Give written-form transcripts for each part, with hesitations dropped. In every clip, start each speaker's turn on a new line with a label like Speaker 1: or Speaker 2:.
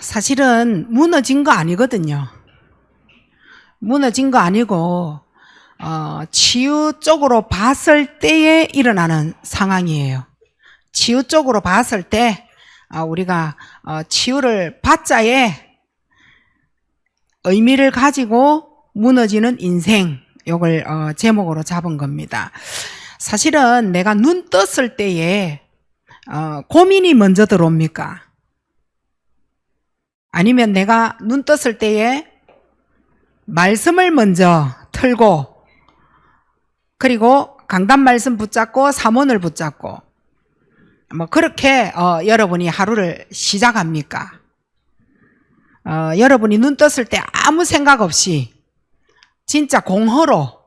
Speaker 1: 사실은 무너진 거 아니거든요. 무너진 거 아니고 치유 쪽으로 봤을 때에 일어나는 상황이에요. 치유 쪽으로 봤을 때 우리가 치유를 받자에 의미를 가지고 무너지는 인생, 요걸 제목으로 잡은 겁니다. 사실은 내가 눈 떴을 때에 고민이 먼저 들어옵니까? 아니면 내가 눈 떴을 때에 말씀을 먼저 틀고, 그리고 강단 말씀 붙잡고 사문을 붙잡고 뭐 그렇게 여러분이 하루를 시작합니까? 여러분이 눈 떴을 때 아무 생각 없이 진짜 공허로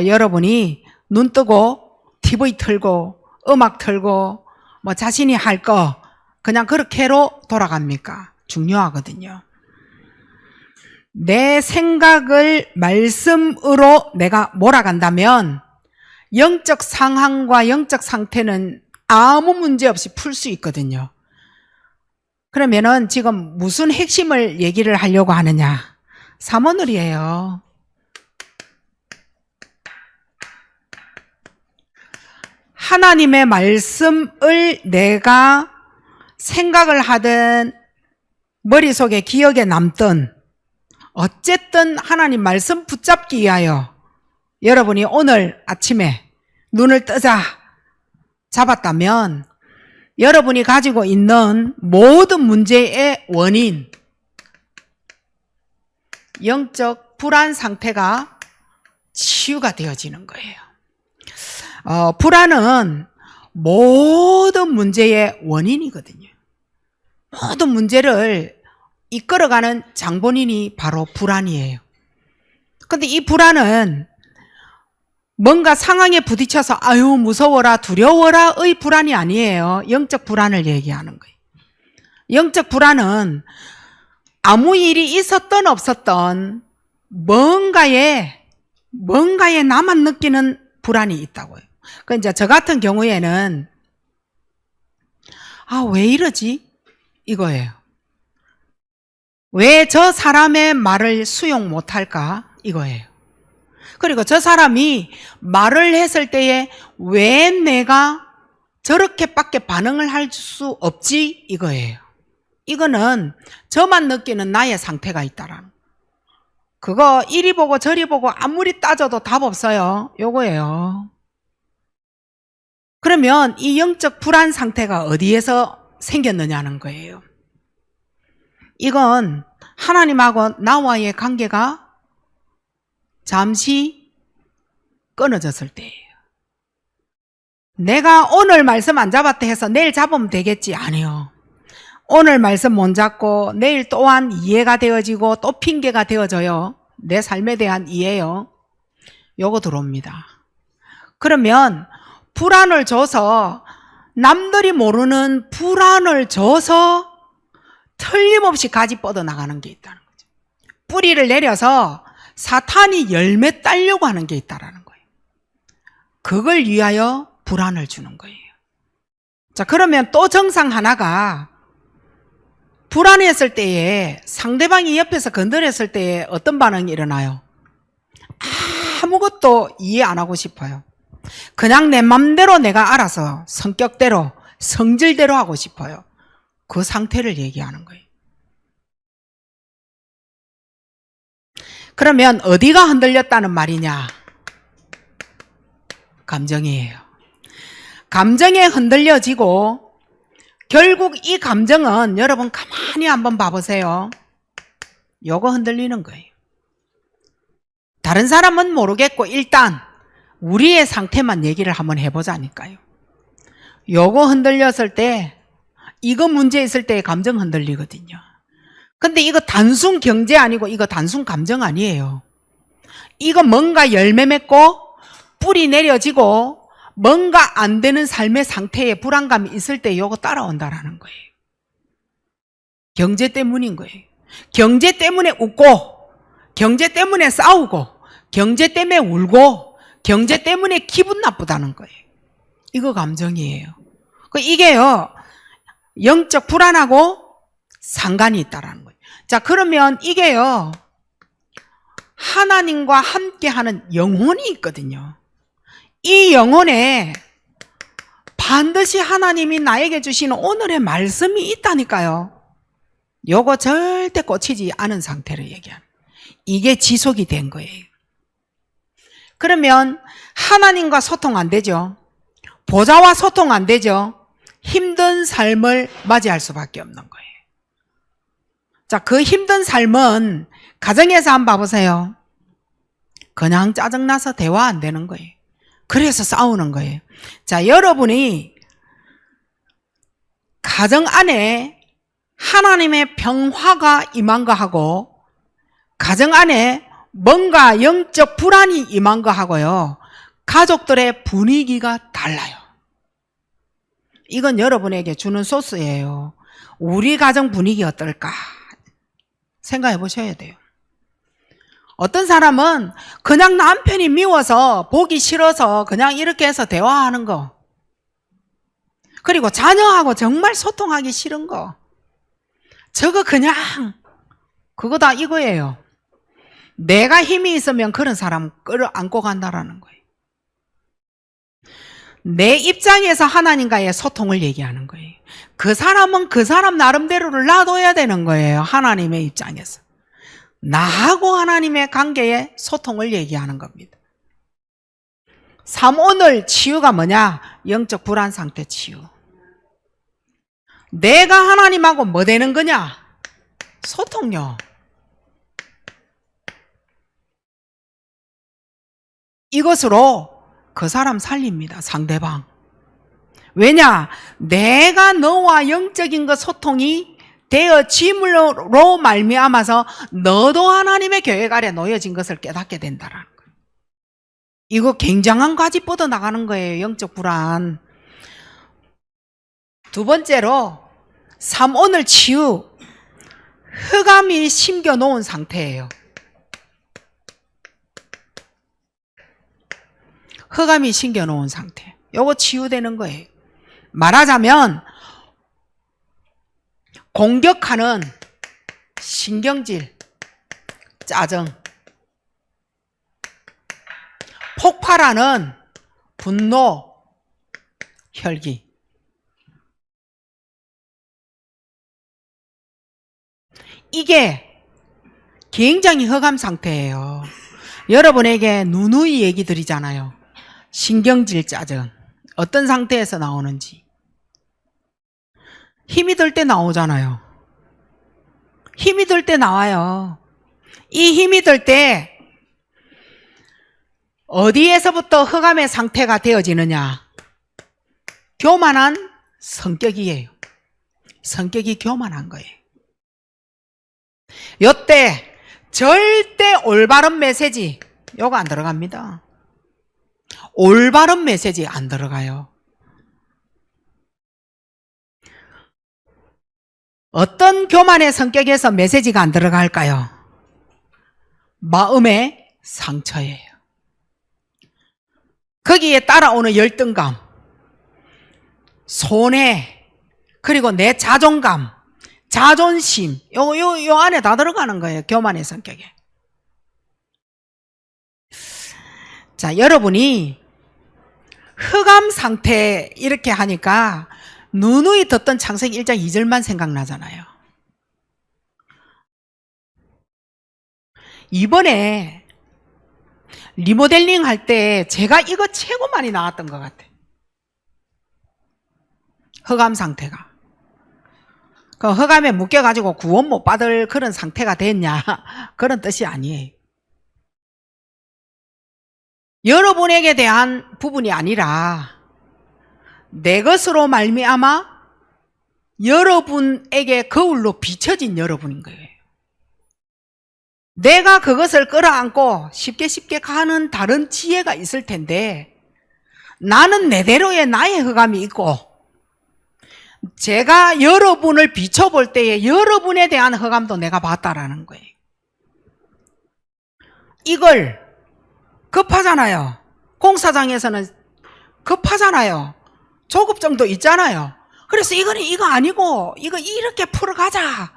Speaker 1: 여러분이 눈 뜨고 TV 틀고 음악 틀고 뭐 자신이 할 거 그냥 그렇게로 돌아갑니까? 중요하거든요. 내 생각을 말씀으로 내가 몰아간다면 영적 상황과 영적 상태는 아무 문제 없이 풀 수 있거든요. 그러면은 지금 무슨 핵심을 얘기를 하려고 하느냐? 사모늘이에요. 하나님의 말씀을 내가 생각을 하든 머릿속에 기억에 남든 어쨌든 하나님 말씀 붙잡기 위하여 여러분이 오늘 아침에 눈을 뜨자 잡았다면 여러분이 가지고 있는 모든 문제의 원인, 영적 불안 상태가 치유가 되어지는 거예요. 불안은 모든 문제의 원인이거든요. 모든 문제를 이끌어가는 장본인이 바로 불안이에요. 근데 이 불안은 뭔가 상황에 부딪혀서 아유 무서워라 두려워라의 불안이 아니에요. 영적 불안을 얘기하는 거예요. 영적 불안은 아무 일이 있었던 없었던 뭔가에 나만 느끼는 불안이 있다고요. 그 이제 저 같은 경우에는 왜 이러지? 이거예요. 왜 저 사람의 말을 수용 못할까? 이거예요. 그리고 저 사람이 말을 했을 때에 왜 내가 저렇게밖에 반응을 할 수 없지? 이거예요. 이거는 저만 느끼는 나의 상태가 있다라는 그거 이리 보고 저리 보고 아무리 따져도 답 없어요. 요거예요. 그러면 이 영적 불안 상태가 어디에서 생겼느냐는 거예요. 이건 하나님하고 나와의 관계가 잠시 끊어졌을 때예요. 내가 오늘 말씀 안 잡았다 해서 내일 잡으면 되겠지? 아니요. 오늘 말씀 못 잡고 내일 또한 이해가 되어지고 또 핑계가 되어져요. 내 삶에 대한 이해요. 요거 들어옵니다. 그러면 불안을 줘서 남들이 모르는 불안을 줘서 틀림없이 가지 뻗어나가는 게 있다는 거죠. 뿌리를 내려서 사탄이 열매 따려고 하는 게 있다는 거예요. 그걸 위하여 불안을 주는 거예요. 자, 그러면 또 정상 하나가 불안했을 때에 상대방이 옆에서 건드렸을 때에 어떤 반응이 일어나요? 아무것도 이해 안 하고 싶어요. 그냥 내 맘대로 내가 알아서 성격대로 성질대로 하고 싶어요. 그 상태를 얘기하는 거예요. 그러면 어디가 흔들렸다는 말이냐? 감정이에요. 감정에 흔들려지고 결국 이 감정은 여러분 가만히 한번 봐보세요. 요거 흔들리는 거예요. 다른 사람은 모르겠고 일단 우리의 상태만 얘기를 한번 해보자니까요. 요거 흔들렸을 때 이거 문제 있을 때 감정 흔들리거든요. 근데 이거 단순 경제 아니고 이거 단순 감정 아니에요. 이거 뭔가 열매 맺고 뿌리 내려지고 뭔가 안 되는 삶의 상태에 불안감이 있을 때 이거 따라온다라는 거예요. 경제 때문인 거예요. 경제 때문에 웃고 경제 때문에 싸우고 경제 때문에 울고 경제 때문에 기분 나쁘다는 거예요. 이거 감정이에요. 이게요 영적 불안하고 상관이 있다라는 거예요. 자, 그러면 이게요, 하나님과 함께하는 영혼이 있거든요. 이 영혼에 반드시 하나님이 나에게 주시는 오늘의 말씀이 있다니까요. 요거 절대 꽂히지 않은 상태를 얘기하는, 이게 지속이 된 거예요. 그러면 하나님과 소통 안 되죠. 보좌와 소통 안 되죠. 힘든 삶을 맞이할 수밖에 없는 거예요. 자, 그 힘든 삶은 가정에서 한번 봐보세요. 그냥 짜증나서 대화 안 되는 거예요. 그래서 싸우는 거예요. 자, 여러분이 가정 안에 하나님의 평화가 임한 거하고 가정 안에 뭔가 영적 불안이 임한 거하고요, 가족들의 분위기가 달라요. 이건 여러분에게 주는 소스예요. 우리 가정 분위기 어떨까 생각해 보셔야 돼요. 어떤 사람은 그냥 남편이 미워서 보기 싫어서 그냥 이렇게 해서 대화하는 거, 그리고 자녀하고 정말 소통하기 싫은 거, 저거 그냥 그거 다 이거예요. 내가 힘이 있으면 그런 사람 끌어안고 간다라는 거예요. 내 입장에서 하나님과의 소통을 얘기하는 거예요. 그 사람은 그 사람 나름대로를 놔둬야 되는 거예요. 하나님의 입장에서 나하고 하나님의 관계의 소통을 얘기하는 겁니다. 3오늘 치유가 뭐냐? 영적 불안 상태 치유. 내가 하나님하고 뭐 되는 거냐? 소통요. 이것으로 그 사람 살립니다. 상대방. 왜냐? 내가 너와 영적인 것 소통이 되어짐으로 말미암아서 너도 하나님의 계획 아래 놓여진 것을 깨닫게 된다라는 거예요. 이거 굉장한 과지 뻗어나가는 거예요. 영적 불안. 두 번째로 3오늘 치유. 흑암이 심겨놓은 상태예요. 흑암이 심겨놓은 상태. 요거 치유되는 거예요. 말하자면 공격하는 신경질, 짜증, 폭발하는 분노, 혈기. 이게 굉장히 흑암 상태예요. 여러분에게 누누이 얘기 드리잖아요. 신경질, 짜증 어떤 상태에서 나오는지. 힘이 들 때 나오잖아요. 힘이 들 때 나와요. 이 힘이 들 때 어디에서부터 흑암의 상태가 되어지느냐? 교만한 성격이에요. 성격이 교만한 거예요. 요때 절대 올바른 메시지 요거 안 들어갑니다. 올바른 메시지 안 들어가요. 어떤 교만의 성격에서 메시지가 안 들어갈까요? 마음의 상처예요. 거기에 따라오는 열등감, 손해, 그리고 내 자존감, 자존심, 요 안에 다 들어가는 거예요. 교만의 성격에. 자, 여러분이 흑암 상태 이렇게 하니까 누누이 듣던 창세기 1장 2절만 생각나잖아요. 이번에 리모델링 할 때 제가 이거 최고 많이 나왔던 것 같아. 흑암 상태가. 그 흑암에 묶여가지고 구원 못 받을 그런 상태가 됐냐? 그런 뜻이 아니에요. 여러분에게 대한 부분이 아니라 내 것으로 말미암아 여러분에게 거울로 비춰진 여러분인 거예요. 내가 그것을 끌어안고 쉽게 가는 다른 지혜가 있을 텐데 나는 내대로의 나의 흑암이 있고 제가 여러분을 비춰볼 때에 여러분에 대한 흑암도 내가 봤다라는 거예요. 이걸 급하잖아요. 공사장에서는 급하잖아요. 조급증도 있잖아요. 그래서 이거는 이거 아니고 이거 이렇게 풀어가자.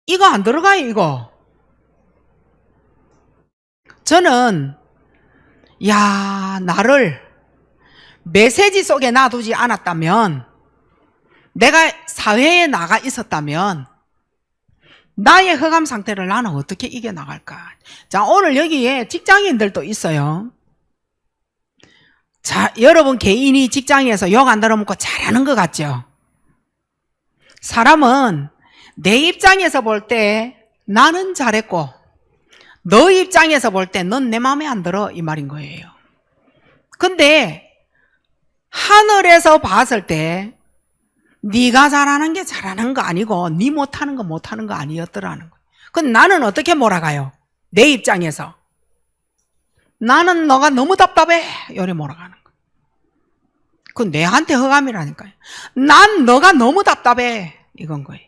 Speaker 1: 이거 안 들어가요, 이거. 저는, 나를 메시지 속에 놔두지 않았다면, 내가 사회에 나가 있었다면, 나의 흑암 상태를 나는 어떻게 이겨나갈까? 자, 오늘 여기에 직장인들도 있어요. 자, 여러분 개인이 직장에서 욕 안 들어먹고 잘하는 것 같죠? 사람은 내 입장에서 볼 때 나는 잘했고, 너 입장에서 볼 때 넌 내 마음에 안 들어, 이 말인 거예요. 근데 하늘에서 봤을 때 네가 잘하는 게 잘하는 거 아니고 네 못하는 거 못하는 거 아니었더라는 거예요. 그럼 나는 어떻게 몰아가요? 내 입장에서 나는 너가 너무 답답해, 요래 몰아가는 거예요. 그건 내한테 흑암이라니까요. 난 너가 너무 답답해, 이건 거예요.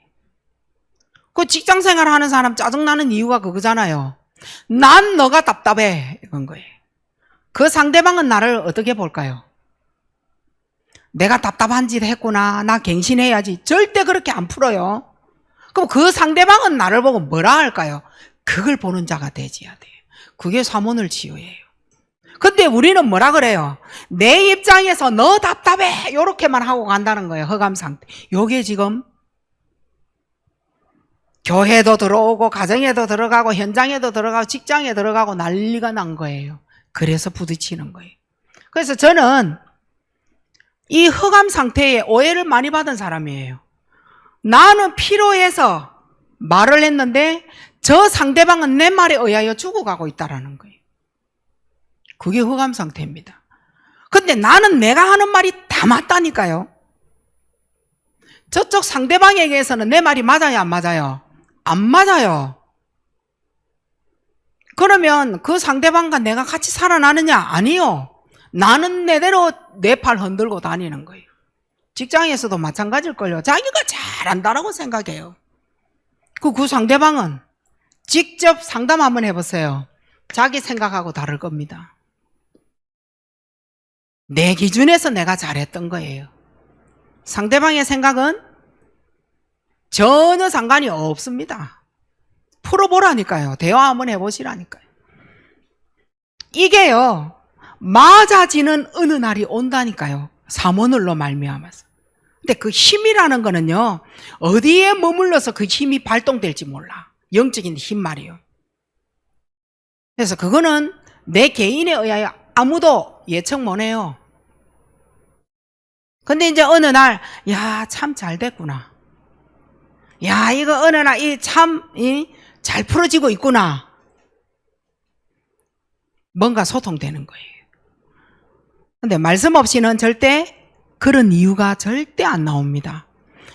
Speaker 1: 그 직장생활 하는 사람 짜증나는 이유가 그거잖아요. 난 너가 답답해, 이건 거예요. 그 상대방은 나를 어떻게 볼까요? 내가 답답한 짓 했구나, 나 갱신해야지. 절대 그렇게 안 풀어요. 그럼 그 상대방은 나를 보고 뭐라 할까요? 그걸 보는 자가 되지야 돼요. 그게 사문을 치유예요. 근데 우리는 뭐라 그래요? 내 입장에서 너 답답해, 요렇게만 하고 간다는 거예요. 흑암 상태. 요게 지금 교회도 들어오고 가정에도 들어가고 현장에도 들어가고 직장에 들어가고 난리가 난 거예요. 그래서 부딪히는 거예요. 그래서 저는 이 흑암 상태에 오해를 많이 받은 사람이에요. 나는 필요해서 말을 했는데 저 상대방은 내 말에 의하여 죽어가고 있다는 거예요. 그게 흑암 상태입니다. 근데 나는 내가 하는 말이 다 맞다니까요. 저쪽 상대방에게서는 내 말이 맞아요, 안 맞아요? 안 맞아요. 그러면 그 상대방과 내가 같이 살아나느냐? 아니요. 나는 내대로 내 팔 흔들고 다니는 거예요. 직장에서도 마찬가지일걸요. 자기가 잘한다라고 생각해요. 그 상대방은 직접 상담 한번 해보세요. 자기 생각하고 다를 겁니다. 내 기준에서 내가 잘했던 거예요. 상대방의 생각은 전혀 상관이 없습니다. 풀어보라니까요. 대화 한번 해보시라니까요. 이게요, 맞아지는 어느 날이 온다니까요. 사모늘로 말미암아서. 근데 그 힘이라는 거는요, 어디에 머물러서 그 힘이 발동될지 몰라. 영적인 힘 말이에요. 그래서 그거는 내 개인에 의하여 아무도 예측 못 해요. 근데 이제 어느 날, 참 잘 됐구나. 이거 어느 날 잘 풀어지고 있구나. 뭔가 소통되는 거예요. 근데 말씀 없이는 절대 그런 이유가 절대 안 나옵니다.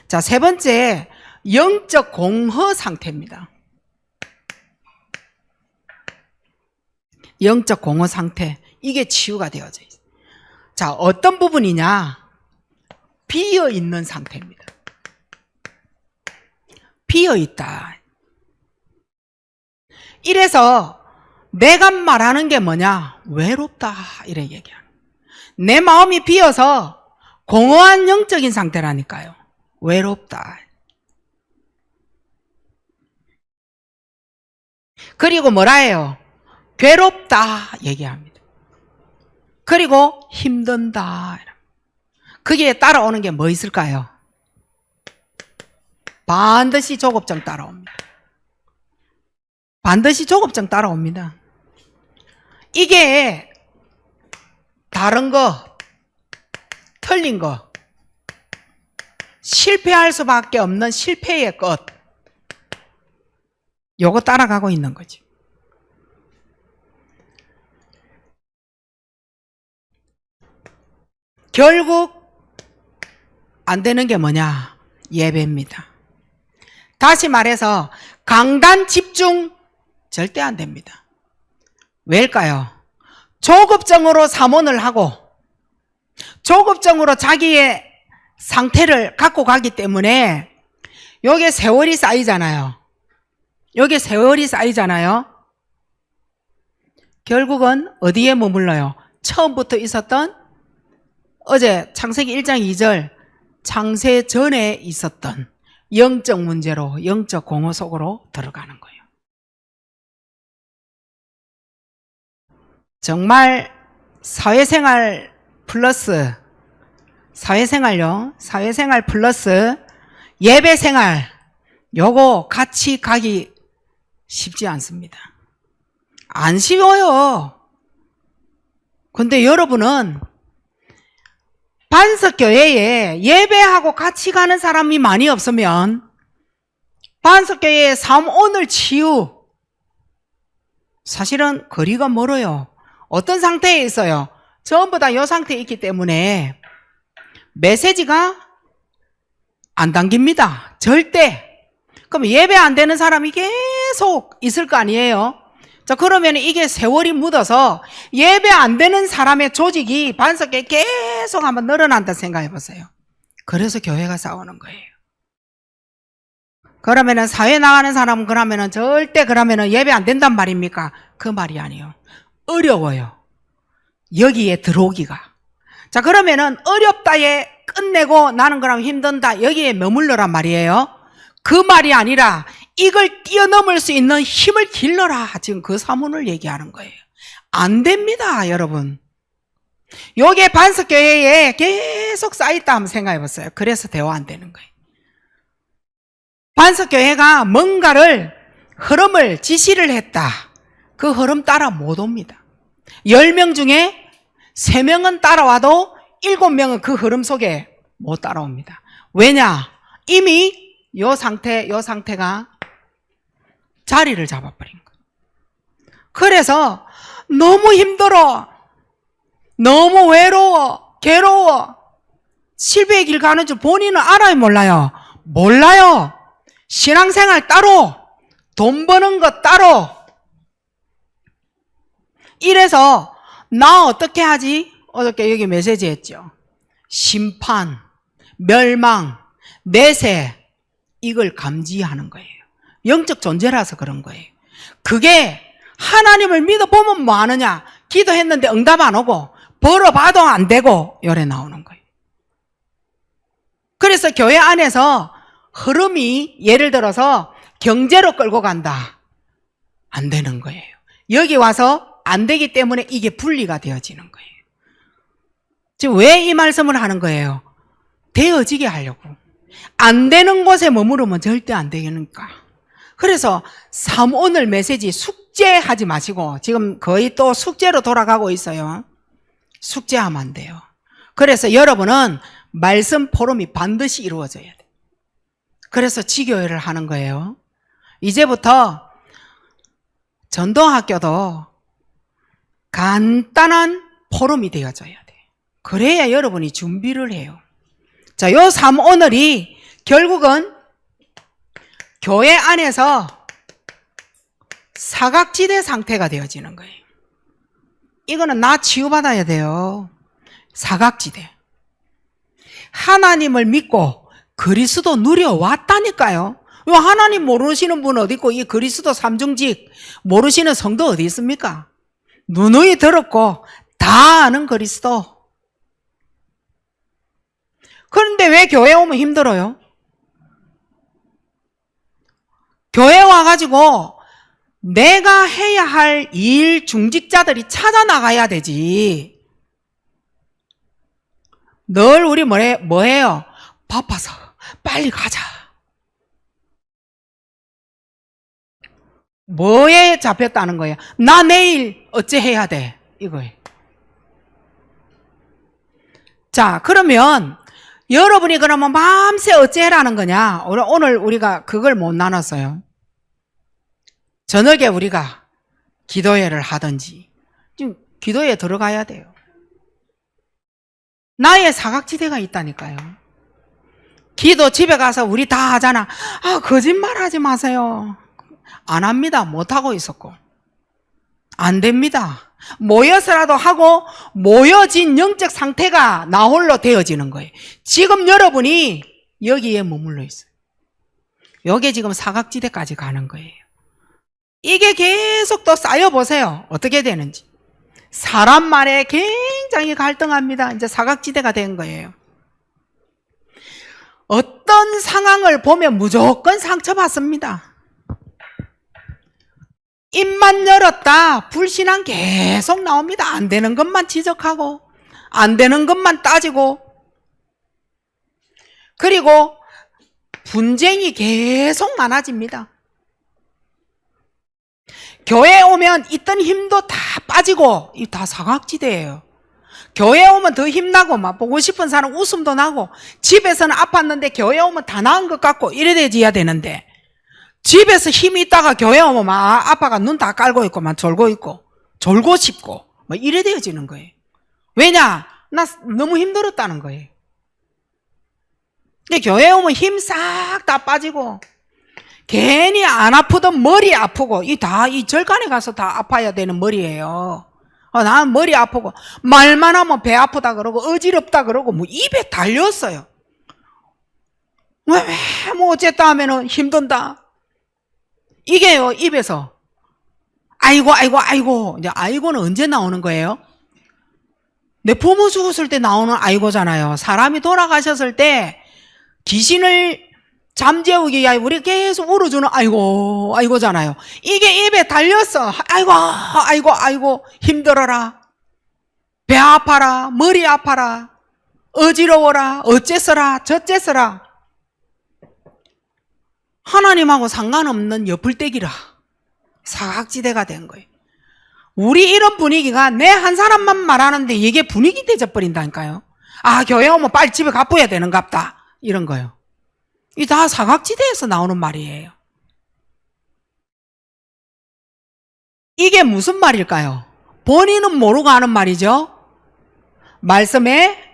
Speaker 1: 자, 세 번째, 영적 공허 상태입니다. 영적 공허 상태. 이게 치유가 되어져 있어요. 자, 어떤 부분이냐? 비어 있는 상태입니다. 비어 있다. 이래서 내가 말하는 게 뭐냐? 외롭다. 이래 얘기하는. 내 마음이 비어서 공허한 영적인 상태라니까요. 외롭다. 그리고 뭐라 해요? 괴롭다 얘기합니다. 그리고 힘든다. 거기에 따라오는 게 뭐 있을까요? 반드시 조급증 따라옵니다. 반드시 조급증 따라옵니다. 이게 다른 거, 틀린 거, 실패할 수밖에 없는 실패의 것, 요거 따라가고 있는 거죠. 결국 안 되는 게 뭐냐? 예배입니다. 다시 말해서 강단 집중 절대 안 됩니다. 왜일까요? 조급증으로 사모를 하고 조급증으로 자기의 상태를 갖고 가기 때문에 여기에 세월이 쌓이잖아요. 여기에 세월이 쌓이잖아요. 결국은 어디에 머물러요? 처음부터 있었던 어제 창세기 1장 2절 창세 전에 있었던 영적 문제로, 영적 공허 속으로 들어가는 거예요. 정말 사회생활 플러스, 사회생활 플러스 예배생활, 요거 같이 가기 쉽지 않습니다. 안 쉬워요. 근데 여러분은 반석교회에 예배하고 같이 가는 사람이 많이 없으면 반석교회의 삶 오늘 치유, 사실은 거리가 멀어요. 어떤 상태에 있어요? 전부 다 이 상태에 있기 때문에 메시지가 안 당깁니다. 절대. 그럼 예배 안 되는 사람이 계속 있을 거 아니에요? 자, 그러면 이게 세월이 묻어서 예배 안 되는 사람의 조직이 반석에 계속 한번 늘어난다 생각해 보세요. 그래서 교회가 싸우는 거예요. 그러면은 사회 나가는 사람은 그러면은 절대 그러면은 예배 안 된단 말입니까? 그 말이 아니에요. 어려워요. 여기에 들어오기가. 자, 그러면은 어렵다에 끝내고 나는 그럼 힘든다. 여기에 머물러란 말이에요. 그 말이 아니라 이걸 뛰어넘을 수 있는 힘을 길러라. 지금 그 사문을 얘기하는 거예요. 안 됩니다, 여러분. 요게 반석교회에 계속 쌓였다 한번 생각해 보세요. 그래서 대화 안 되는 거예요. 반석교회가 뭔가를 흐름을 지시를 했다. 그 흐름 따라 못 옵니다. 10명 중에 3명은 따라와도 7명은 그 흐름 속에 못 따라옵니다. 왜냐? 이미 요 상태가 자리를 잡아버린 거예요. 그래서 너무 힘들어. 너무 외로워. 괴로워. 실패의 길 가는 줄 본인은 알아요, 몰라요? 몰라요. 신앙생활 따로, 돈 버는 것 따로. 이래서 나 어떻게 하지? 어저께 여기 메시지 했죠. 심판, 멸망, 내세, 이걸 감지하는 거예요. 영적 존재라서 그런 거예요. 그게 하나님을 믿어보면 뭐 하느냐? 기도했는데 응답 안 오고 벌어봐도 안 되고 요래 나오는 거예요. 그래서 교회 안에서 흐름이 예를 들어서 경제로 끌고 간다. 안 되는 거예요. 여기 와서 안 되기 때문에 이게 분리가 되어지는 거예요. 지금 왜 이 말씀을 하는 거예요? 되어지게 하려고. 안 되는 곳에 머무르면 절대 안 되니까. 그래서 오늘 메시지 숙제하지 마시고 지금 거의 또 숙제로 돌아가고 있어요. 숙제하면 안 돼요. 그래서 여러분은 말씀 포럼이 반드시 이루어져야 돼요. 그래서 지교회를 하는 거예요. 이제부터 전도학교도 간단한 포럼이 되어져야 돼요. 그래야 여러분이 준비를 해요. 자, 요 3오늘이 결국은 교회 안에서 사각지대 상태가 되어지는 거예요. 이거는 나 치유받아야 돼요. 사각지대. 하나님을 믿고 그리스도 누려왔다니까요. 하나님 모르시는 분 어디 있고 이 그리스도 삼중직 모르시는 성도 어디 있습니까? 누누이 들었고 다 아는 그리스도. 그런데 왜 교회 오면 힘들어요? 교회 와가지고 내가 해야 할 일 중직자들이 찾아 나가야 되지. 늘 우리 뭐해요? 바빠서 빨리 가자. 뭐에 잡혔다는 거예요? 나 내일 어째 해야 돼? 이거예요. 자, 그러면 여러분이 그러면 마음새 어째라는 거냐? 오늘 우리가 그걸 못 나눴어요. 저녁에 우리가 기도회를 하든지 지금 기도회에 들어가야 돼요. 나의 사각지대가 있다니까요. 기도 집에 가서 우리 다 하잖아. 거짓말 하지 마세요. 안 합니다. 못하고 있었고. 안 됩니다. 모여서라도 하고 모여진 영적 상태가 나 홀로 되어지는 거예요. 지금 여러분이 여기에 머물러 있어요. 여기에 지금 사각지대까지 가는 거예요. 이게 계속 또 쌓여보세요. 어떻게 되는지. 사람 말에 굉장히 갈등합니다. 이제 사각지대가 된 거예요. 어떤 상황을 보면 무조건 상처받습니다. 입만 열었다 불신앙 계속 나옵니다. 안 되는 것만 지적하고 안 되는 것만 따지고, 그리고 분쟁이 계속 많아집니다. 교회에 오면 있던 힘도 다 빠지고, 이 다 사각지대예요. 교회에 오면 더 힘나고 막 보고 싶은 사람 웃음도 나고, 집에서는 아팠는데 교회에 오면 다 나은 것 같고 이래야 되는데, 집에서 힘이 있다가 교회 오면 막 아빠가 눈 다 깔고 있고 막 졸고 있고 졸고 싶고 막 이래 되어지는 거예요. 왜냐? 나 너무 힘들었다는 거예요. 근데 교회에 오면 힘 싹 다 빠지고, 괜히 안 아프던 머리 아프고, 이 절간에 가서 다 아파야 되는 머리예요. 나는 머리 아프고, 말만 하면 배 아프다 그러고, 어지럽다 그러고, 뭐 입에 달렸어요. 왜 뭐 어쨌다 하면은 힘든다. 이게요, 입에서. 아이고. 이제 아이고는 언제 나오는 거예요? 내 부모 죽었을 때 나오는 아이고잖아요. 사람이 돌아가셨을 때 귀신을 잠재우기 위하여 우리 계속 울어주는 아이고잖아요. 이게 입에 달렸어. 아이고 힘들어라, 배 아파라, 머리 아파라, 어지러워라, 어째서라 저째서라. 하나님하고 상관없는 옆을떼기라 사각지대가 된 거예요. 우리 이런 분위기가 내 한 사람만 말하는데 이게 분위기 되져버린다니까요. 교회 오면 빨리 집에 가봐야 되는갑다, 이런 거요. 이 다 사각지대에서 나오는 말이에요. 이게 무슨 말일까요? 본인은 모르고 하는 말이죠. 말씀에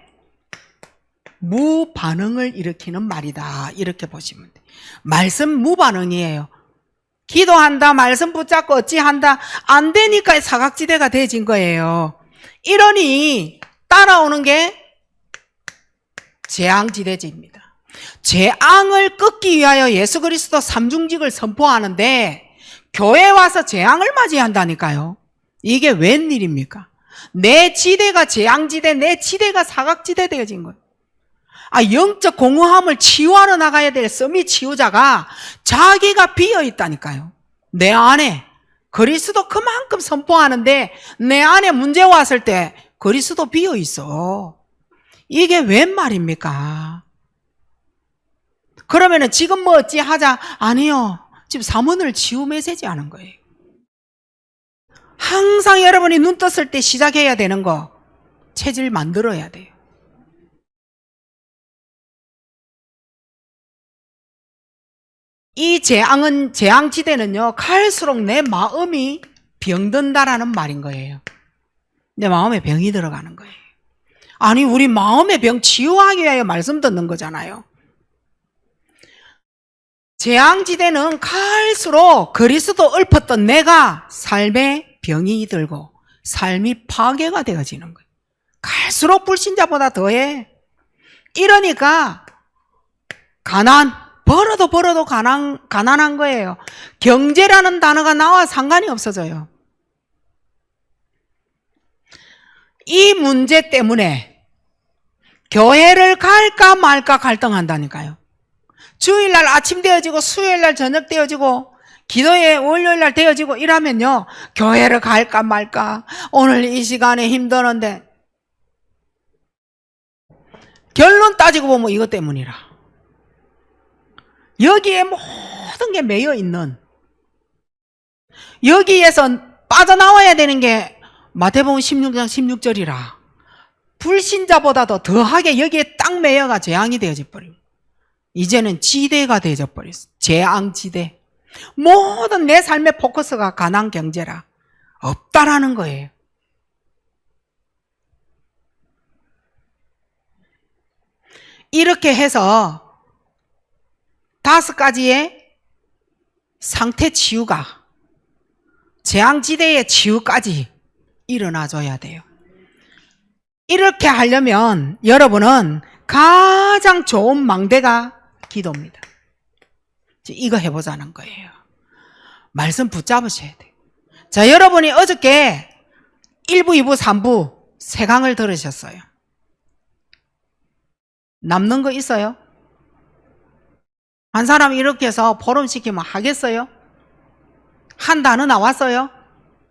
Speaker 1: 무반응을 일으키는 말이다, 이렇게 보시면 돼요. 말씀 무반응이에요. 기도한다, 말씀 붙잡고 어찌한다, 안 되니까 사각지대가 되어진 거예요. 이러니 따라오는 게 재앙지대지입니다. 재앙을 끊기 위하여 예수 그리스도 삼중직을 선포하는데 교회에 와서 재앙을 맞이한다니까요. 이게 웬일입니까? 내 지대가 재앙지대, 내 지대가 사각지대 되어진 거예요. 영적 공허함을 치유하러 나가야 될 서밋 치유자가 자기가 비어 있다니까요. 내 안에 그리스도 그만큼 선포하는데 내 안에 문제 왔을 때 그리스도 비어 있어. 이게 웬 말입니까? 그러면은 지금 뭐 어찌 하자? 아니요. 지금 사문을 치유 메시지 하는 거예요. 항상 여러분이 눈 떴을 때 시작해야 되는 거, 체질 만들어야 돼요. 이 재앙지대는요, 갈수록 내 마음이 병든다라는 말인 거예요. 내 마음에 병이 들어가는 거예요. 아니, 우리 마음의 병 치유하기 위하여 말씀 듣는 거잖아요. 재앙지대는 갈수록 그리스도 읊었던 내가 삶에 병이 들고 삶이 파괴가 되어지는 거예요. 갈수록 불신자보다 더해. 이러니까 벌어도 가난한 거예요. 경제라는 단어가 나와 상관이 없어져요. 이 문제 때문에 교회를 갈까 말까 갈등한다니까요. 주일날 아침 되어지고 수요일날 저녁 되어지고 기도회 월요일날 되어지고 이러면요, 교회를 갈까 말까, 오늘 이 시간에 힘드는데, 결론 따지고 보면 이것 때문이라. 여기에 모든 게 매여 있는, 여기에서 빠져나와야 되는 게 마태복음 16장 16절이라 불신자보다도 더하게 여기에 딱 매여가 재앙이 되어져 버리고, 이제는 지대가 되어져 버렸어. 재앙지대. 모든 내 삶의 포커스가 가난 경제라 없다라는 거예요. 이렇게 해서 5가지의 상태 치유가, 재앙지대의 치유까지 일어나줘야 돼요. 이렇게 하려면 여러분은 가장 좋은 망대가 기도입니다. 이거 해보자는 거예요. 말씀 붙잡으셔야 돼요. 자, 여러분이 어저께 1부, 2부, 3부 3강을 들으셨어요. 남는 거 있어요? 한 사람이 이렇게 해서 포럼시키면 하겠어요? 한 단어 나왔어요?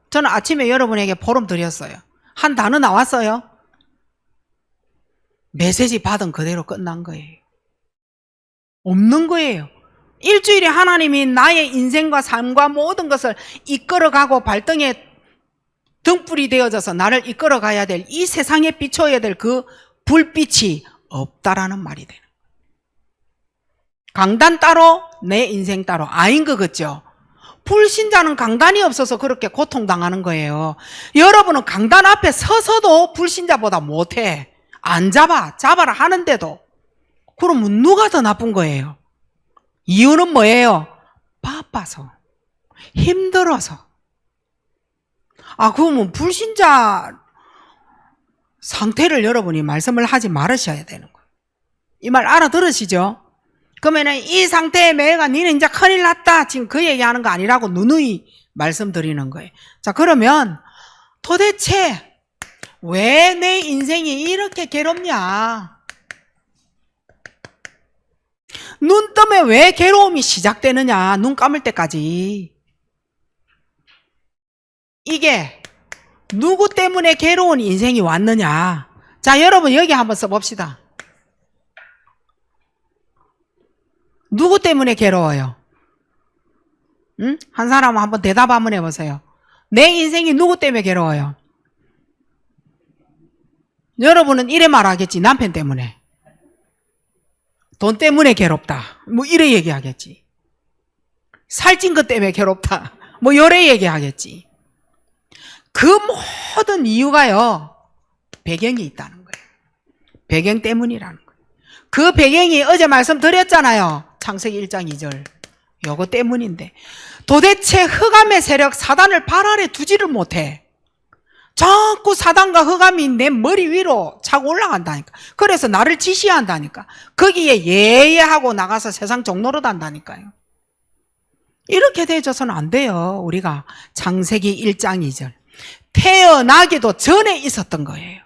Speaker 1: 저는 아침에 여러분에게 포럼 드렸어요. 한 단어 나왔어요? 메시지 받은 그대로 끝난 거예요. 없는 거예요. 일주일에 하나님이 나의 인생과 삶과 모든 것을 이끌어가고 발등에 등불이 되어져서 나를 이끌어가야 될, 이 세상에 비춰야 될 그 불빛이 없다라는 말이 되는 거예요. 강단 따로 내 인생 따로 아닌 것 같죠? 불신자는 강단이 없어서 그렇게 고통당하는 거예요. 여러분은 강단 앞에 서서도 불신자보다 못해. 안 잡아라 하는데도. 그러면 누가 더 나쁜 거예요? 이유는 뭐예요? 바빠서, 힘들어서. 그러면 불신자 상태를 여러분이 말씀을 하지 말으셔야 되는 거예요. 이 말 알아들으시죠? 그러면은 이 상태에 매가 니는 이제 큰일 났다, 지금 그 얘기하는 거 아니라고 누누이 말씀드리는 거예요. 자, 그러면 도대체 왜 내 인생이 이렇게 괴롭냐? 눈 뜨면 왜 괴로움이 시작되느냐? 눈 감을 때까지. 이게 누구 때문에 괴로운 인생이 왔느냐? 자, 여러분 여기 한번 써봅시다. 누구 때문에 괴로워요? 응? 한 사람 한번 대답 한번 해보세요. 내 인생이 누구 때문에 괴로워요? 여러분은 이래 말하겠지. 남편 때문에. 돈 때문에 괴롭다. 뭐 이래 얘기하겠지. 살찐 것 때문에 괴롭다. 뭐 요래 얘기하겠지. 그 모든 이유가요, 배경이 있다는 거예요. 배경 때문이라는 거예요. 그 배경이 어제 말씀드렸잖아요. 창세기 1장 2절. 요거 때문인데 도대체 흑암의 세력 사단을 발 아래 두지를 못해. 자꾸 사단과 흑암이 내 머리 위로 차고 올라간다니까. 그래서 나를 지시한다니까. 거기에 예예하고 나가서 세상 종로로 단다니까요. 이렇게 되어서는 안 돼요. 우리가 창세기 1장 2절. 태어나기도 전에 있었던 거예요.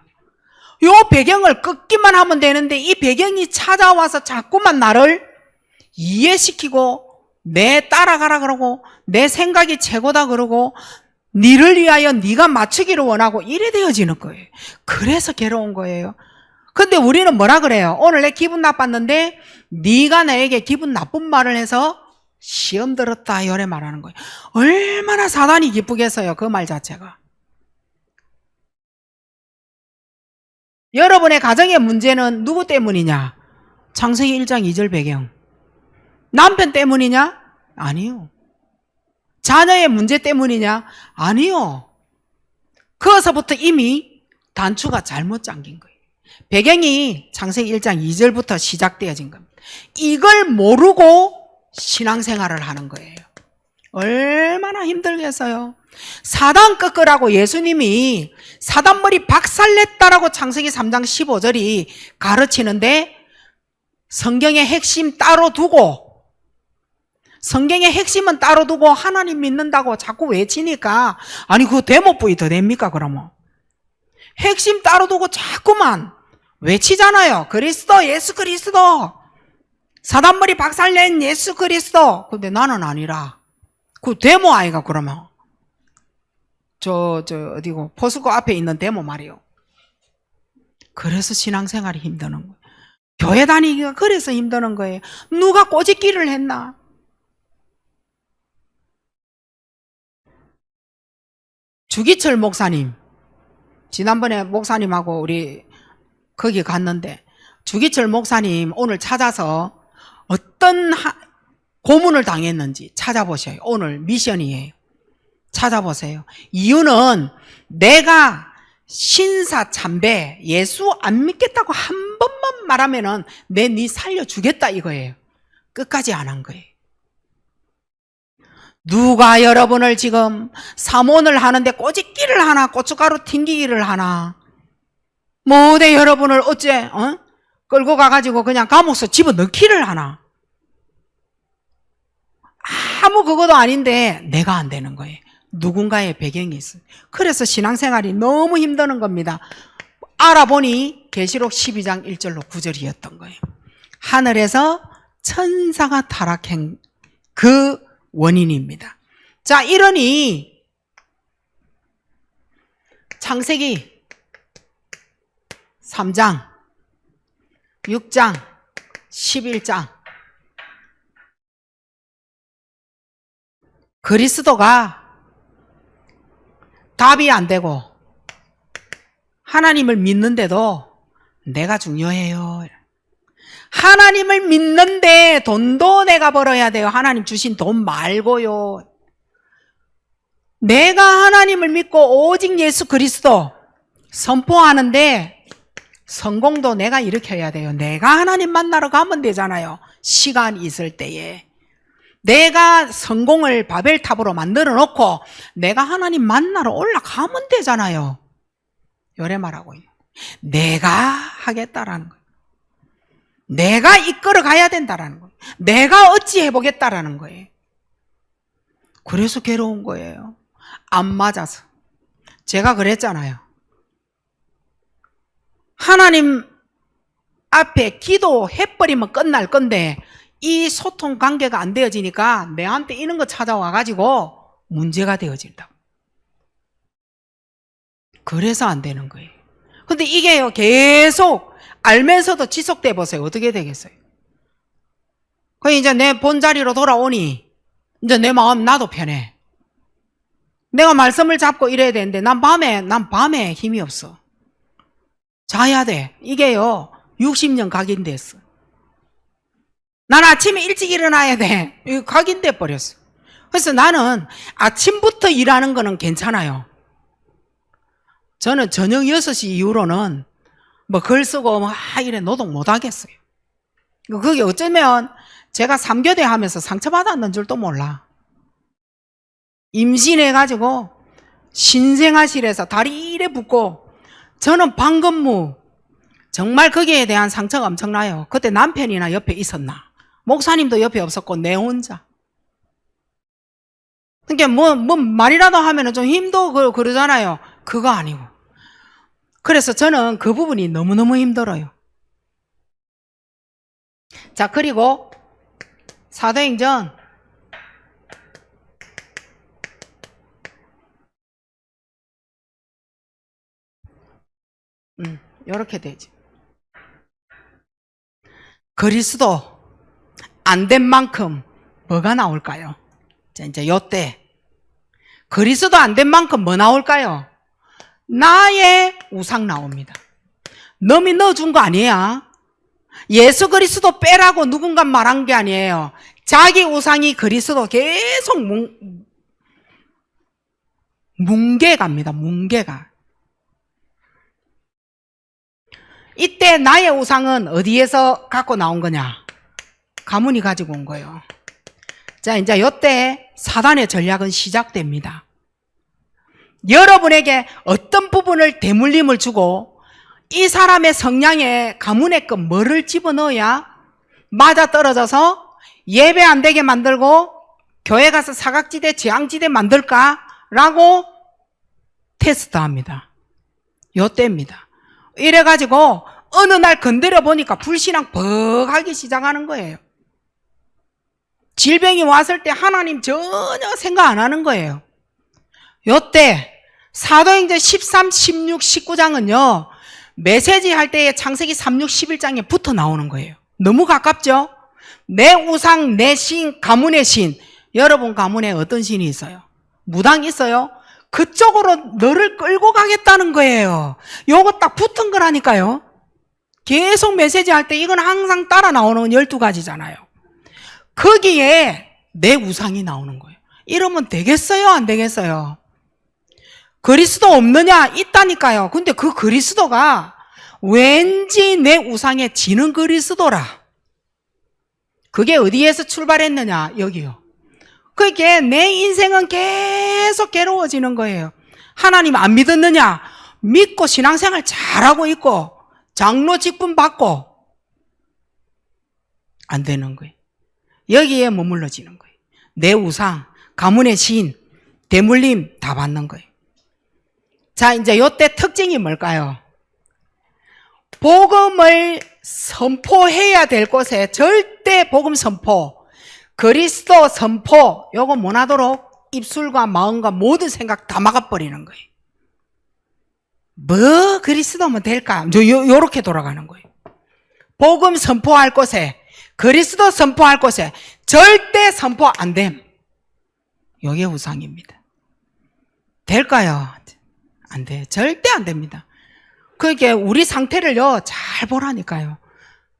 Speaker 1: 요 배경을 꺾기만 하면 되는데 이 배경이 찾아와서 자꾸만 나를 이해시키고 내 따라가라 그러고 내 생각이 최고다 그러고 니를 위하여 네가 맞추기를 원하고 이래 되어지는 거예요. 그래서 괴로운 거예요. 근데 우리는 뭐라 그래요? 오늘 내 기분 나빴는데 네가 나에게 기분 나쁜 말을 해서 시험 들었다 이래 말하는 거예요. 얼마나 사단이 기쁘겠어요, 그 말 자체가. 여러분의 가정의 문제는 누구 때문이냐? 창세기 1장 2절 배경. 남편 때문이냐? 아니요. 자녀의 문제 때문이냐? 아니요. 거기서부터 이미 단추가 잘못 잠긴 거예요. 배경이 창세기 1장 2절부터 시작되어진 겁니다. 이걸 모르고 신앙생활을 하는 거예요. 얼마나 힘들겠어요. 사단 꺾으라고 예수님이 사단 머리 박살냈다라고 창세기 3장 15절이 가르치는데 성경의 핵심 따로 두고 성경의 핵심은 따로 두고 하나님 믿는다고 자꾸 외치니까 아니 그거 대못부이 더 됩니까 그러면? 핵심 따로 두고 자꾸만 외치잖아요. 그리스도, 예수 그리스도, 사단머리 박살낸 예수 그리스도. 근데 나는 아니라 그 데모 아이가 그러면 어디고 포스코 앞에 있는 데모 말이요. 그래서 신앙생활이 힘드는 거예요. 교회 다니기가 그래서 힘드는 거예요. 누가 꼬집기를 했나? 주기철 목사님, 지난번에 목사님하고 우리 거기 갔는데 주기철 목사님 오늘 찾아서 어떤 고문을 당했는지 찾아보셔요. 오늘 미션이에요. 찾아보세요. 이유는 내가 신사참배 예수 안 믿겠다고 한 번만 말하면은 네 살려주겠다 이거예요. 끝까지 안 한 거예요. 누가 여러분을 지금 사모를 하는데 꼬집기를 하나 고춧가루 튕기기를 하나 뭐대 여러분을 어째 끌고 가가지고 그냥 감옥서 집어넣기를 하나 아무 그것도 아닌데 내가 안 되는 거예요. 누군가의 배경이 있어요. 그래서 신앙생활이 너무 힘드는 겁니다. 알아보니 계시록 12장 1절로 9절이었던 거예요. 하늘에서 천사가 타락한 그 원인입니다. 자, 이러니 창세기 3장, 6장, 11장 그리스도가 답이 안 되고 하나님을 믿는데도 내가 중요해요. 하나님을 믿는데 돈도 내가 벌어야 돼요. 하나님 주신 돈 말고요. 내가 하나님을 믿고 오직 예수 그리스도 선포하는데 성공도 내가 일으켜야 돼요. 내가 하나님 만나러 가면 되잖아요. 시간 있을 때에. 내가 성공을 바벨탑으로 만들어 놓고 내가 하나님 만나러 올라가면 되잖아요. 요래 말하고 있는 내가 하겠다라는 거예요. 내가 이끌어 가야 된다라는 거예요. 내가 어찌 해보겠다라는 거예요. 그래서 괴로운 거예요. 안 맞아서. 제가 그랬잖아요. 하나님 앞에 기도해버리면 끝날 건데 이 소통 관계가 안 되어지니까 내한테 이런 거 찾아와가지고 문제가 되어진다고. 그래서 안 되는 거예요. 근데 이게요, 계속 알면서도 지속돼 보세요. 어떻게 되겠어요? 그 이제 내 본자리로 돌아오니 이제 내 마음 나도 편해. 내가 말씀을 잡고 이래야 되는데 난 밤에 힘이 없어. 자야 돼. 이게요 60년 각인됐어. 난 아침에 일찍 일어나야 돼. 이거 각인돼 버렸어. 그래서 나는 아침부터 일하는 거는 괜찮아요. 저는 저녁 6시 이후로는 뭐 글 쓰고 이래 노동 못 하겠어요. 그게 어쩌면 제가 3교대 하면서 상처받았는 줄도 몰라. 임신해가지고 신생아실에서 다리 이래 붓고 저는 방근무 정말 거기에 대한 상처가 엄청나요. 그때 남편이나 옆에 있었나 목사님도 옆에 없었고 내 혼자. 그러니까 뭐 말이라도 하면은 좀 힘도 그러잖아요. 그거 아니고. 그래서 저는 그 부분이 너무너무 힘들어요. 자, 그리고 사도행전 이렇게 되지. 그리스도 안 된 만큼 뭐가 나올까요? 자, 이제 요때 그리스도 안 된 만큼 뭐 나올까요? 나의 우상 나옵니다. 너미 넣어준 거 아니야. 예수 그리스도 빼라고 누군가 말한 게 아니에요. 자기 우상이 그리스도 계속 뭉개갑니다. 뭉개가. 이때 나의 우상은 어디에서 갖고 나온 거냐? 가문이 가지고 온 거예요. 자, 이제 이때 사단의 전략은 시작됩니다. 여러분에게 어떤 부분을 대물림을 주고 이 사람의 성향에 가문의 것 뭐를 집어넣어야 맞아떨어져서 예배 안 되게 만들고 교회 가서 사각지대 재앙지대 만들까라고 테스트합니다. 요때입니다. 이래가지고 어느 날 건드려 보니까 불신앙 벅하기 시작하는 거예요. 질병이 왔을 때 하나님 전혀 생각 안 하는 거예요. 요때 사도행전 13, 16, 19장은요 메시지 할 때에 창세기 3, 6, 11장에 붙어 나오는 거예요. 너무 가깝죠? 내 우상, 내 신, 가문의 신. 여러분 가문에 어떤 신이 있어요? 무당 있어요? 그쪽으로 너를 끌고 가겠다는 거예요. 요거 딱 붙은 거라니까요. 계속 메시지 할 때 이건 항상 따라 나오는 12가지잖아요. 거기에 내 우상이 나오는 거예요. 이러면 되겠어요? 안 되겠어요? 그리스도 없느냐? 있다니까요. 근데 그 그리스도가 왠지 내 우상에 지는 그리스도라. 그게 어디에서 출발했느냐? 여기요. 그게 내 인생은 계속 괴로워지는 거예요. 하나님 안 믿었느냐? 믿고 신앙생활 잘하고 있고 장로 직분 받고 안 되는 거예요. 여기에 머물러지는 거예요. 내 우상, 가문의 신, 대물림 다 받는 거예요. 자, 이제 요때 특징이 뭘까요? 복음을 선포해야 될 곳에 절대 절대 복음 선포, 그리스도 선포 요거 못하도록 입술과 마음과 모든 생각 다 막아버리는 거예요. 뭐 그리스도면 될까? 요렇게 돌아가는 거예요. 복음 선포할 곳에, 그리스도 선포할 곳에 절대 선포 안 됨. 요게 우상입니다. 될까요? 안 돼. 절대 안 됩니다. 그러니까 우리 상태를요 잘 보라니까요.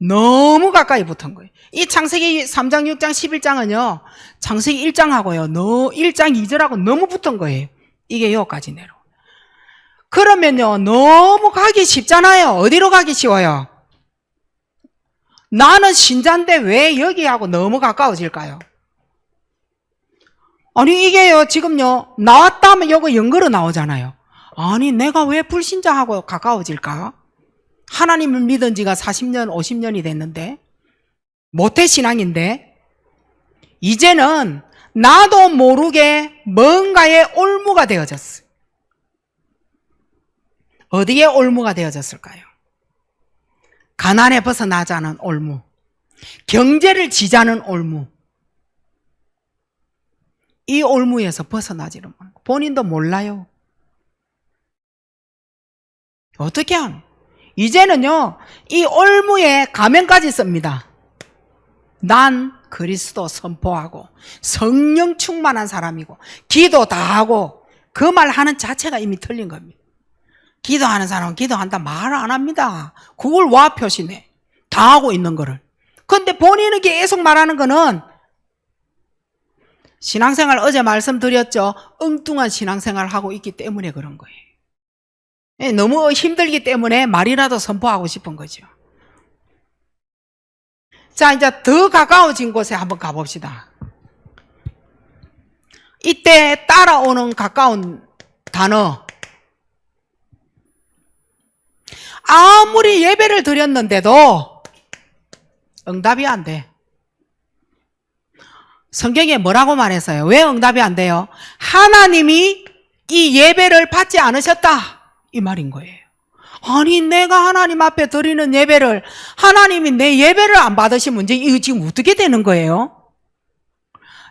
Speaker 1: 너무 가까이 붙은 거예요. 이 창세기 3장, 6장, 11장은요 창세기 1장하고요 1장 2절하고 너무 붙은 거예요. 이게 여기까지 내려. 그러면요 너무 가기 쉽잖아요. 어디로 가기 쉬워요? 나는 신자인데 왜 여기하고 너무 가까워질까요? 아니 이게요 지금요 나왔다 하면 여기 연결로 나오잖아요. 아니 내가 왜 불신자하고 가까워질까? 하나님을 믿은 지가 40년 50년이 됐는데 모태신앙인데 이제는 나도 모르게 뭔가의 올무가 되어졌어요. 어디에 올무가 되어졌을까요? 가난에 벗어나자는 올무, 경제를 지자는 올무. 이 올무에서 벗어나지는 본인도 몰라요. 어떻게 하는? 이제는요 이 올무에 가면까지 씁니다. 난 그리스도 선포하고 성령 충만한 사람이고 기도 다 하고 그 말 하는 자체가 이미 틀린 겁니다. 기도하는 사람은 기도한다 말 안 합니다. 그걸 와 표시네. 다 하고 있는 거를. 근데 본인은 계속 말하는 거는 신앙생활 어제 말씀드렸죠. 엉뚱한 신앙생활을 하고 있기 때문에 그런 거예요. 너무 힘들기 때문에 말이라도 선포하고 싶은 거죠. 자, 이제 더 가까워진 곳에 한번 가봅시다. 이때 따라오는 가까운 단어. 아무리 예배를 드렸는데도 응답이 안 돼. 성경에 뭐라고 말했어요? 왜 응답이 안 돼요? 하나님이 이 예배를 받지 않으셨다. 이 말인 거예요. 아니 내가 하나님 앞에 드리는 예배를 하나님이 내 예배를 안 받으시면 이거 지금 어떻게 되는 거예요?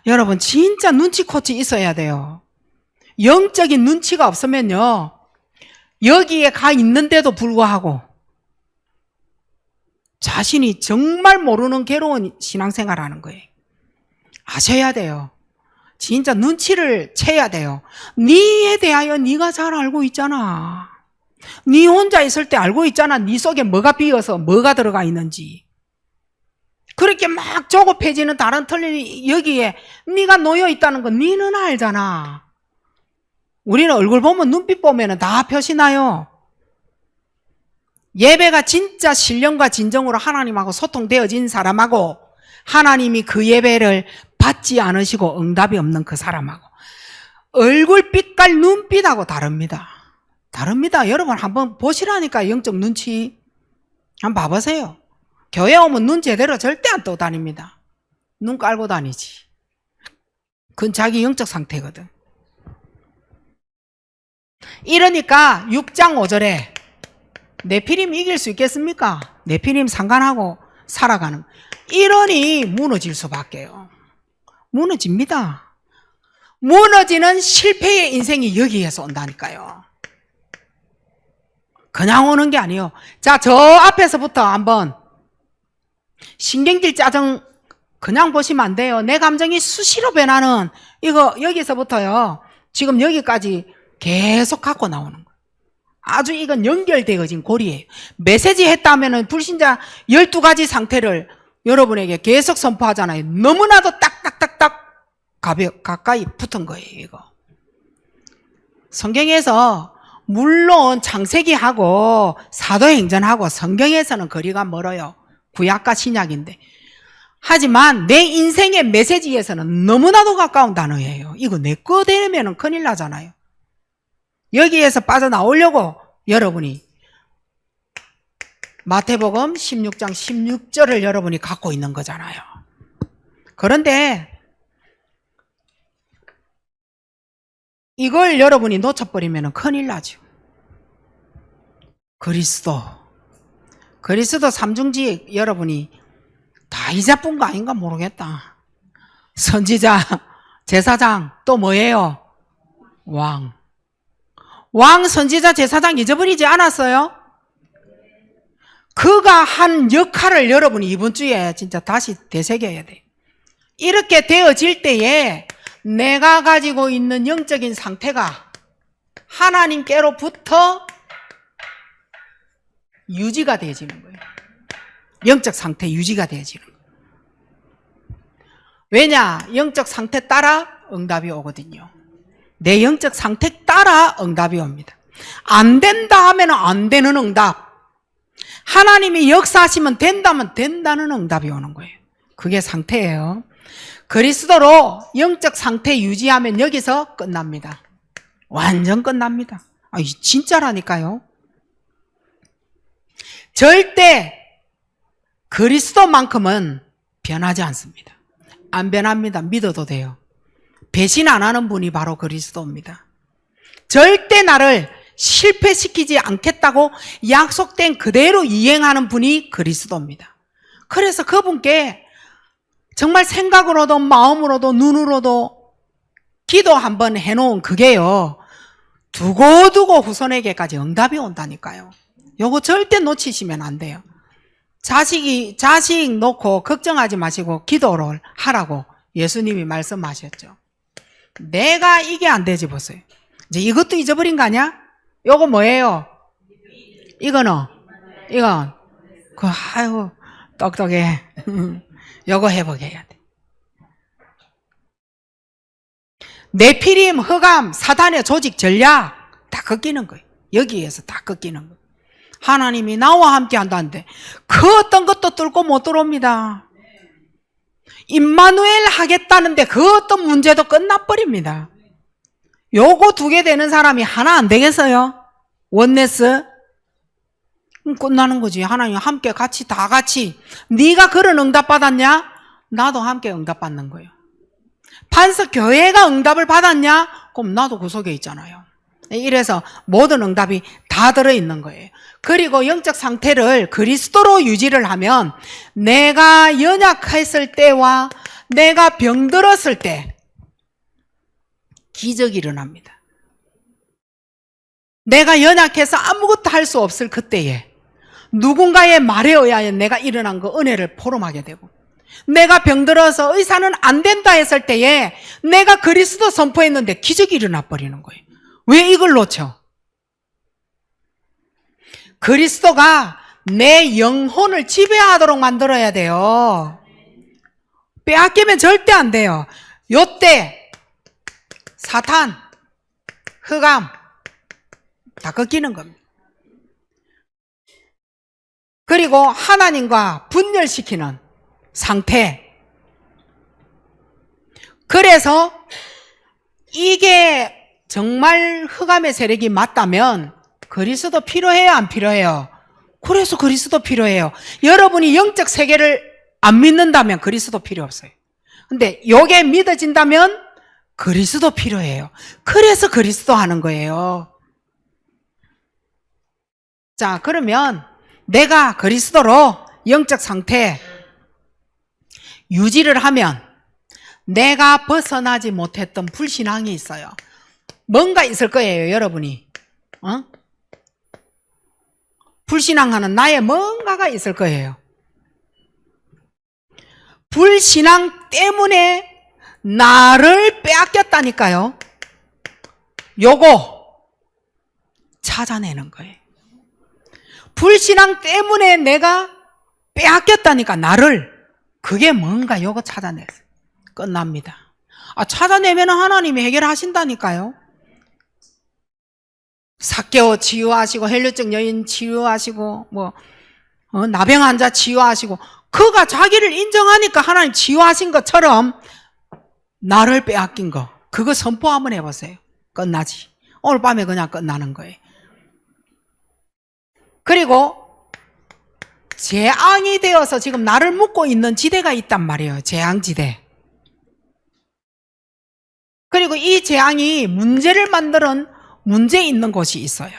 Speaker 1: 여러분 진짜 눈치코치 있어야 돼요. 영적인 눈치가 없으면요 여기에 가 있는데도 불구하고 자신이 정말 모르는 괴로운 신앙생활 하는 거예요. 아셔야 돼요. 진짜 눈치를 채야 돼요. 니에 대하여 네가 잘 알고 있잖아. 네 혼자 있을 때 알고 있잖아. 네 속에 뭐가 비어서 뭐가 들어가 있는지. 그렇게 막 조급해지는 다른 틀린 여기에 네가 놓여 있다는 건 네는 알잖아. 우리는 얼굴 보면 눈빛 보면 다 표시나요. 예배가 진짜 신령과 진정으로 하나님하고 소통되어진 사람하고 하나님이 그 예배를 받지 않으시고 응답이 없는 그 사람하고 얼굴빛깔 눈빛하고 다릅니다. 다릅니다. 여러분 한번 보시라니까. 영적 눈치 한번 봐보세요. 교회 오면 눈 제대로 절대 안 떠 다닙니다. 눈 깔고 다니지. 그건 자기 영적 상태거든. 이러니까 6장 5절에 네피림 이길 수 있겠습니까? 네피림 상관하고 살아가는 이러니 무너질 수밖에요. 무너집니다. 무너지는 실패의 인생이 여기에서 온다니까요. 그냥 오는 게 아니에요. 자, 저 앞에서부터 한번 신경질 짜증 그냥 보시면 안 돼요. 내 감정이 수시로 변하는 이거 여기서부터요. 지금 여기까지 계속 갖고 나오는 거예요. 아주 이건 연결되어진 고리예요. 메시지 했다면은 불신자 12가지 상태를 여러분에게 계속 선포하잖아요. 너무나도 딱딱딱딱 가까이 붙은 거예요, 이거. 성경에서 물론 창세기하고 사도행전하고 성경에서는 거리가 멀어요. 구약과 신약인데. 하지만 내 인생의 메시지에서는 너무나도 가까운 단어예요. 이거 내 거 되면 큰일 나잖아요. 여기에서 빠져나오려고 여러분이 마태복음 16장 16절을 여러분이 갖고 있는 거잖아요. 그런데 이걸 여러분이 놓쳐버리면 큰일 나죠. 그리스도 삼중지 여러분이 다 이자뿐 거 아닌가 모르겠다. 선지자, 제사장, 또 뭐예요? 왕. 왕, 선지자, 제사장 잊어버리지 않았어요? 그가 한 역할을 여러분이 이번 주에 진짜 다시 되새겨야 돼. 이렇게 되어질 때에 내가 가지고 있는 영적인 상태가 하나님께로부터 유지가 되어지는 거예요. 영적 상태 유지가 되어지는 거예요. 왜냐? 영적 상태 따라 응답이 오거든요. 내 영적 상태 따라 응답이 옵니다. 안 된다 하면 안 되는 응답. 하나님이 역사하시면 된다면 된다는 응답이 오는 거예요. 그게 상태예요. 그리스도로 영적 상태 유지하면 여기서 끝납니다. 완전 끝납니다. 진짜라니까요. 절대 그리스도만큼은 변하지 않습니다. 안 변합니다. 믿어도 돼요. 배신 안 하는 분이 바로 그리스도입니다. 절대 나를 실패시키지 않겠다고 약속된 그대로 이행하는 분이 그리스도입니다. 그래서 그분께 정말 생각으로도 마음으로도 눈으로도 기도 한번 해놓은 그게요, 두고두고 후손에게까지 응답이 온다니까요. 요거 절대 놓치시면 안 돼요. 자식 놓고 걱정하지 마시고 기도를 하라고 예수님이 말씀하셨죠. 내가 이게 안 되지 보세요. 이제 이것도 잊어버린 거 아니야? 요거 뭐예요? 이건 아유 똑똑해. 요거 회복해야 돼. 네피림, 흑암, 사단의 조직, 전략 다 꺾이는 거예요. 여기에서 다 꺾이는 거예요. 하나님이 나와 함께 한다는데 그 어떤 것도 뚫고 못 들어옵니다. 임마누엘 하겠다는데 그 어떤 문제도 끝나버립니다. 요거 두 개 되는 사람이 하나 안 되겠어요? 원네스? 끝나는 거지. 하나님 함께 같이 다 같이. 네가 그런 응답 받았냐? 나도 함께 응답 받는 거예요. 반석 교회가 응답을 받았냐? 그럼 나도 그 속에 있잖아요. 이래서 모든 응답이 다 들어있는 거예요. 그리고 영적 상태를 그리스도로 유지를 하면 내가 연약했을 때와 내가 병들었을 때 기적이 일어납니다. 내가 연약해서 아무것도 할 수 없을 그때에 누군가의 말에 의하여 내가 일어난 그 은혜를 포럼하게 되고, 내가 병들어서 의사는 안 된다 했을 때에 내가 그리스도 선포했는데 기적이 일어나 버리는 거예요. 왜 이걸 놓쳐? 그리스도가 내 영혼을 지배하도록 만들어야 돼요. 빼앗기면 절대 안 돼요. 요때 사탄, 흑암 다 꺾이는 겁니다. 그리고 하나님과 분열시키는 상태. 그래서 이게 정말 흑암의 세력이 맞다면 그리스도 필요해요, 안 필요해요? 그래서 그리스도 필요해요. 여러분이 영적 세계를 안 믿는다면 그리스도 필요 없어요. 근데 요게 믿어진다면 그리스도 필요해요. 그래서 그리스도 하는 거예요. 자, 그러면 내가 그리스도로 영적 상태 유지를 하면 내가 벗어나지 못했던 불신앙이 있어요. 뭔가 있을 거예요, 여러분이. 불신앙하는 나의 뭔가가 있을 거예요. 불신앙 때문에 나를 빼앗겼다니까요. 요거 찾아내는 거예요. 불신앙 때문에 내가 빼앗겼다니까, 나를. 그게 뭔가 요거 찾아내서 끝납니다. 찾아내면 하나님이 해결하신다니까요. 삭개오 치유하시고, 헬류증 여인 치유하시고, 나병 환자 치유하시고, 그가 자기를 인정하니까 하나님 치유하신 것처럼 나를 빼앗긴 거, 그거 선포 한번 해보세요. 끝나지. 오늘 밤에 그냥 끝나는 거예요. 그리고 재앙이 되어서 지금 나를 묶고 있는 지대가 있단 말이에요. 재앙지대. 그리고 이 재앙이 문제를 만드는 문제 있는 곳이 있어요.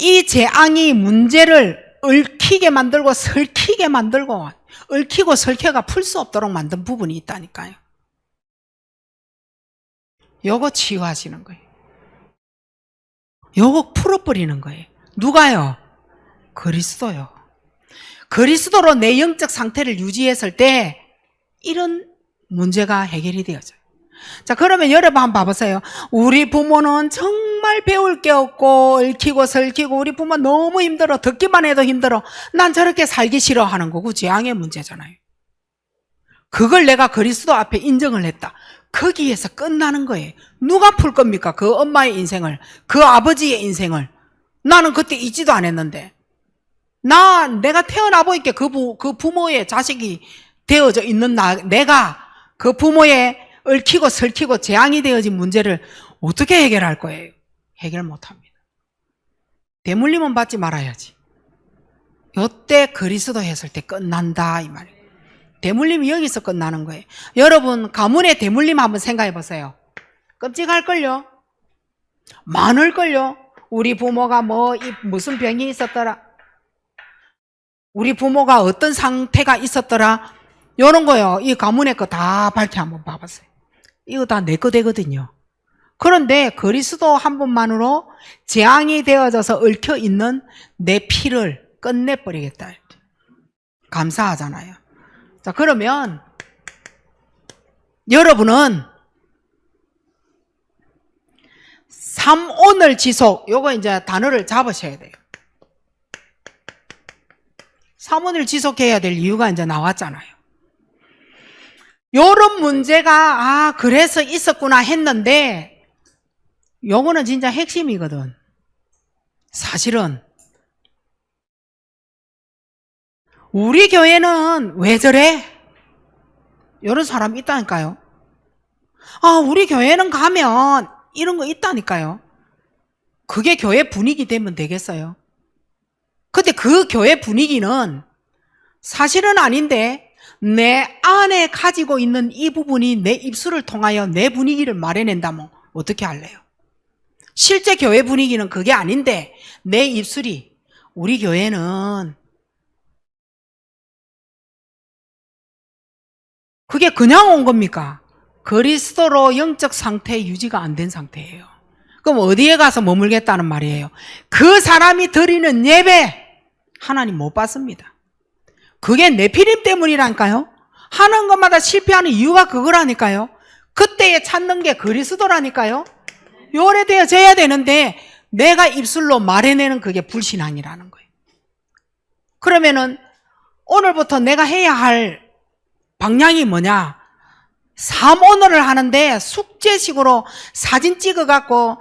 Speaker 1: 이 재앙이 문제를 얽히게 만들고 설키게 만들고 얽히고 설켜가 풀 수 없도록 만든 부분이 있다니까요. 요거 치유하시는 거예요. 요거 풀어버리는 거예요. 누가요? 그리스도요. 그리스도로 내 영적 상태를 유지했을 때 이런 문제가 해결이 되어져요. 자, 그러면 여러분 한번 봐보세요. 우리 부모는 정말 배울 게 없고 얽히고 설키고 우리 부모 너무 힘들어. 듣기만 해도 힘들어. 난 저렇게 살기 싫어하는 거고 재앙의 문제잖아요. 그걸 내가 그리스도 앞에 인정을 했다. 거기에서 끝나는 거예요. 누가 풀 겁니까? 그 엄마의 인생을, 그 아버지의 인생을. 나는 그때 잊지도 않았는데. 내가 태어나 보니까 그 부모의 자식이 되어져 있는 내가 그 부모의 얽히고 설키고 재앙이 되어진 문제를 어떻게 해결할 거예요? 해결 못 합니다. 대물림은 받지 말아야지. 요때 그리스도 했을 때 끝난다 이 말이에요. 대물림이 여기서 끝나는 거예요. 여러분 가문의 대물림 한번 생각해 보세요. 끔찍할걸요? 많을걸요? 우리 부모가 무슨 병이 있었더라? 우리 부모가 어떤 상태가 있었더라? 요런 거요. 이 가문의 거 다 밝혀 한번 봐보세요. 이거 다 내 거 되거든요. 그런데 그리스도 한 분만으로 재앙이 되어져서 얽혀 있는 내 피를 끝내버리겠다. 감사하잖아요. 자, 그러면 여러분은 3오늘 지속, 요거 이제 단어를 잡으셔야 돼요. 3오늘 지속해야 될 이유가 이제 나왔잖아요. 요런 문제가 그래서 있었구나 했는데 요거는 진짜 핵심이거든. 사실은 우리 교회는 왜 저래? 요런 사람이 있다니까요. 우리 교회는 가면 이런 거 있다니까요. 그게 교회 분위기 되면 되겠어요? 근데 그 교회 분위기는 사실은 아닌데 내 안에 가지고 있는 이 부분이 내 입술을 통하여 내 분위기를 말해낸다면 어떻게 할래요? 실제 교회 분위기는 그게 아닌데 내 입술이 우리 교회는 그게 그냥 온 겁니까? 그리스도로 영적 상태 유지가 안 된 상태예요. 그럼 어디에 가서 머물겠다는 말이에요? 그 사람이 드리는 예배 하나님 못 받습니다. 그게 네피림 때문이라니까요. 하는 것마다 실패하는 이유가 그거라니까요. 그때에 찾는 게 그리스도라니까요. 요래되어져야 되는데 내가 입술로 말해내는 그게 불신앙이라는 거예요. 그러면은 오늘부터 내가 해야 할 방향이 뭐냐? 3오늘을 하는데 숙제식으로 사진 찍어갖고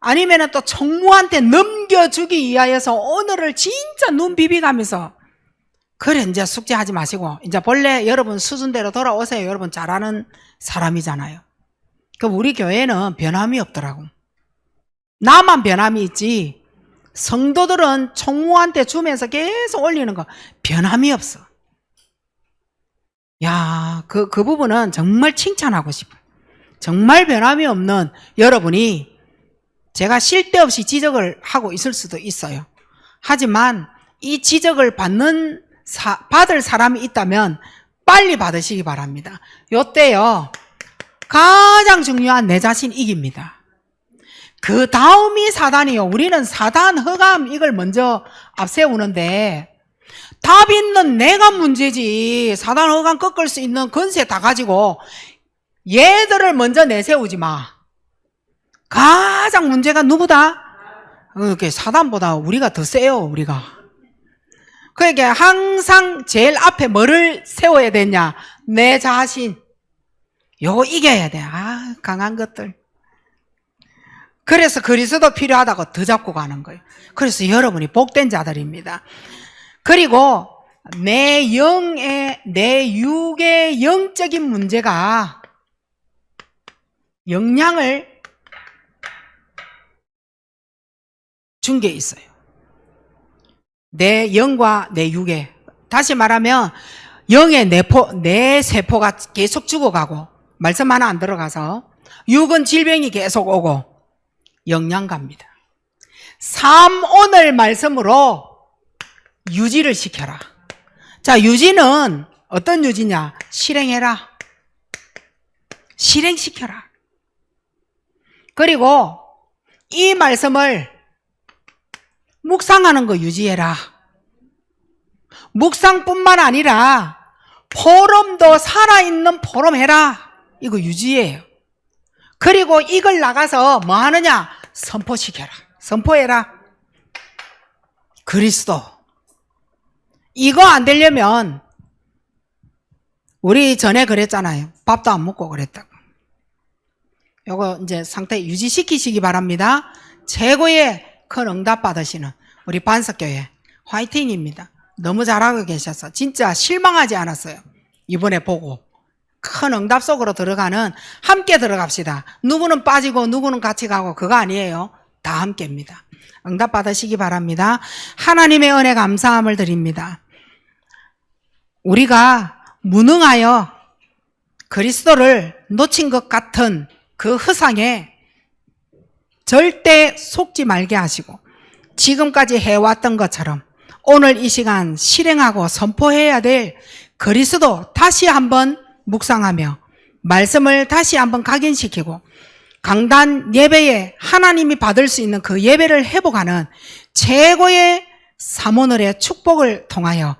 Speaker 1: 아니면은 또 총무한테 넘겨주기 위하여서 오늘을 진짜 눈 비비가면서 그래 이제 숙제하지 마시고 이제 본래 여러분 수준대로 돌아오세요. 여러분 잘하는 사람이잖아요. 그럼 우리 교회는 변함이 없더라고. 나만 변함이 있지 성도들은 총무한테 주면서 계속 올리는 거 변함이 없어. 야, 그 부분은 정말 칭찬하고 싶어요. 정말 변함이 없는 여러분이 제가 쉴 데 없이 지적을 하고 있을 수도 있어요. 하지만 이 지적을 받을 사람이 있다면 빨리 받으시기 바랍니다. 요때요 가장 중요한 내 자신 이깁니다. 그 다음이 사단이요. 우리는 사단, 흑암 이걸 먼저 앞세우는데 답 있는 내가 문제지. 사단, 흑암 꺾을 수 있는 건세 다 가지고 얘들을 먼저 내세우지 마. 가장 문제가 누구다? 사단보다 우리가 더 세요. 우리가. 그러니까 항상 제일 앞에 뭐를 세워야 되냐? 내 자신. 요거 이겨야 돼. 강한 것들. 그래서 그리스도 필요하다고 더 잡고 가는 거예요. 그래서 여러분이 복된 자들입니다. 그리고 내 육의 영적인 문제가 영향을 준 게 있어요. 내 영과 내 육에. 다시 말하면 영의 내 세포가 계속 죽어가고 말씀 하나 안 들어가서 육은 질병이 계속 오고 영양 갑니다. 3오늘 말씀으로 유지를 시켜라. 자, 유지는 어떤 유지냐? 실행해라. 실행시켜라. 그리고 이 말씀을 묵상하는 거 유지해라. 묵상뿐만 아니라 포럼도 살아있는 포럼 해라. 이거 유지해요. 그리고 이걸 나가서 뭐 하느냐? 선포시켜라. 선포해라. 그리스도. 이거 안 되려면 우리 전에 그랬잖아요. 밥도 안 먹고 그랬다고. 요거 이제 상태 유지시키시기 바랍니다. 최고의 큰 응답 받으시는 우리 반석교회 화이팅입니다. 너무 잘하고 계셔서 진짜 실망하지 않았어요. 이번에 보고 큰 응답 속으로 들어가는, 함께 들어갑시다. 누구는 빠지고 누구는 같이 가고 그거 아니에요. 다 함께입니다. 응답 받으시기 바랍니다. 하나님의 은혜 감사함을 드립니다. 우리가 무능하여 그리스도를 놓친 것 같은 그 허상에 절대 속지 말게 하시고 지금까지 해왔던 것처럼 오늘 이 시간 실행하고 선포해야 될 그리스도 다시 한번 묵상하며 말씀을 다시 한번 각인시키고 강단 예배에 하나님이 받을 수 있는 그 예배를 회복하는 최고의 사모늘의 축복을 통하여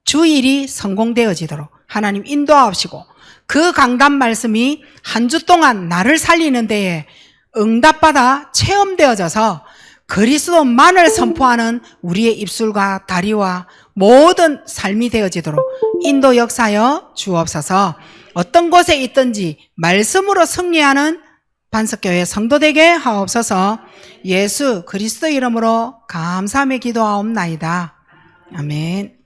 Speaker 1: 주일이 성공되어지도록 하나님 인도하시고 그 강단 말씀이 한 주 동안 나를 살리는 데에 응답받아 체험되어져서 그리스도만을 선포하는 우리의 입술과 다리와 모든 삶이 되어지도록 인도 역사여 주옵소서. 어떤 곳에 있든지 말씀으로 승리하는 반석교회 성도 되게 하옵소서. 예수 그리스도 이름으로 감사하며 기도하옵나이다. 아멘.